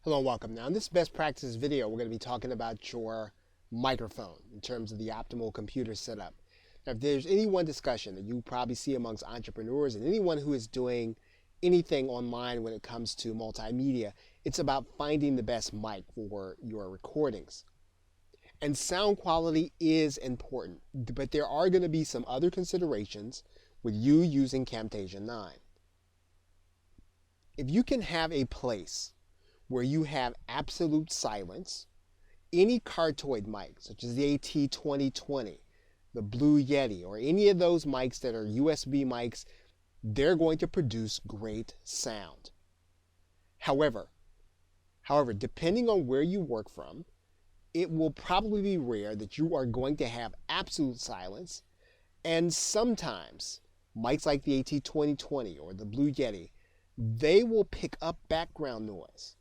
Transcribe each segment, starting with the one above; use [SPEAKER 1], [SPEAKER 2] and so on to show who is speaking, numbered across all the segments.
[SPEAKER 1] Hello and welcome. Now in this best practices video, we're going to be talking about your microphone in terms of the optimal computer setup. Now if there's any one discussion that you probably see amongst entrepreneurs and anyone who is doing anything online when it comes to multimedia, it's about finding the best mic for your recordings. And sound quality is important, but there are going to be some other considerations with you using Camtasia 9. If you can have a place where you have absolute silence, any cardioid mic, such as the AT2020, the Blue Yeti, or any of those mics that are USB mics, they're going to produce great sound. However, depending on where you work from, it will probably be rare that you are going to have absolute silence, and sometimes mics like the AT2020 or the Blue Yeti, they will pick up background noise.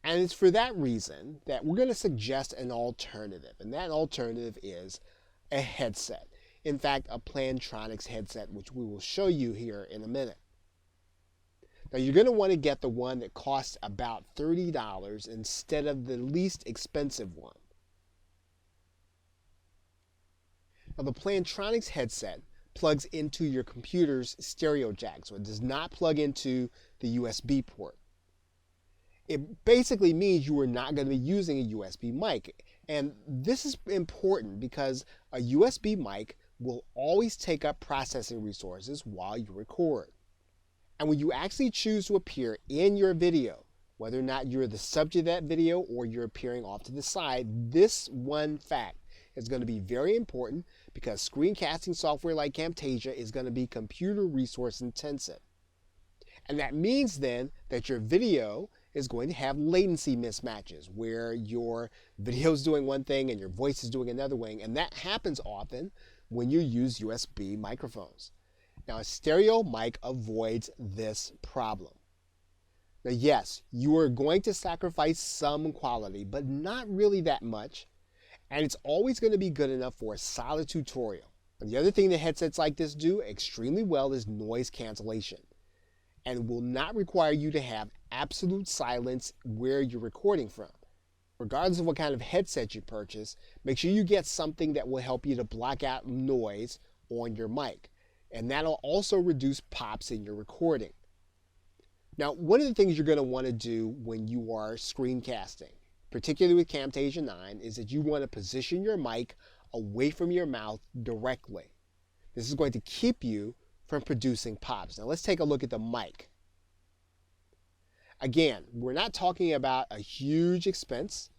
[SPEAKER 1] And it's for that reason that we're going to suggest an alternative, and that alternative is a headset. In fact, a Plantronics headset, which we will show you here in a minute. Now you're going to want to get the one that costs about $30 instead of the least expensive one. Now the Plantronics headset plugs into your computer's stereo jack, so it does not plug into the USB port. It basically means you are not going to be using a USB mic. And this is important because a USB mic will always take up processing resources while you record. And when you actually choose to appear in your video, whether or not you're the subject of that video or you're appearing off to the side, this one fact is going to be very important because screencasting software like Camtasia is going to be computer resource intensive. And that means then that your video is going to have latency mismatches where your video is doing one thing and your voice is doing another thing, and that happens often when you use USB microphones. Now a stereo mic avoids this problem. Now yes, you are going to sacrifice some quality, but not really that much, and it's always going to be good enough for a solid tutorial. And the other thing that headsets like this do extremely well is noise cancellation, and will not require you to have absolute silence where you're recording from. Regardless of what kind of headset you purchase, make sure you get something that will help you to block out noise on your mic. And that'll also reduce pops in your recording. Now, one of the things you're going to want to do when you are screencasting, particularly with Camtasia 9, is that you want to position your mic away from your mouth directly. This is going to keep you from producing pops. Now let's take a look at the mic. Again, we're not talking about a huge expense,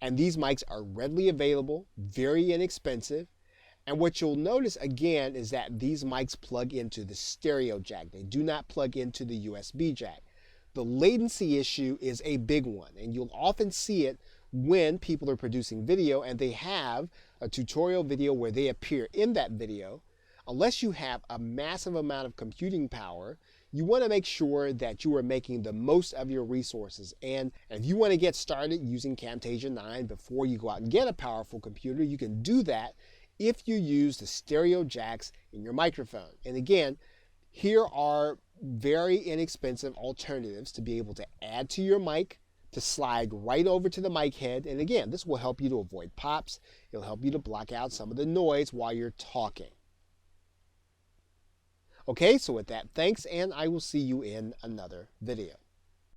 [SPEAKER 1] and these mics are readily available, very inexpensive. And what you'll notice again is that these mics plug into the stereo jack. They do not plug into the USB jack. The latency issue is a big one, and you'll often see it when people are producing video and they have a tutorial video where they appear in that video. Unless you have a massive amount of computing power, you want to make sure that you are making the most of your resources. And if you want to get started using Camtasia 9 before you go out and get a powerful computer, you can do that if you use the stereo jacks in your microphone. And again, here are very inexpensive alternatives to be able to add to your mic, to slide right over to the mic head. And again, this will help you to avoid pops. It'll help you to block out some of the noise while you're talking. Okay, so with that, thanks, and I will see you in another video.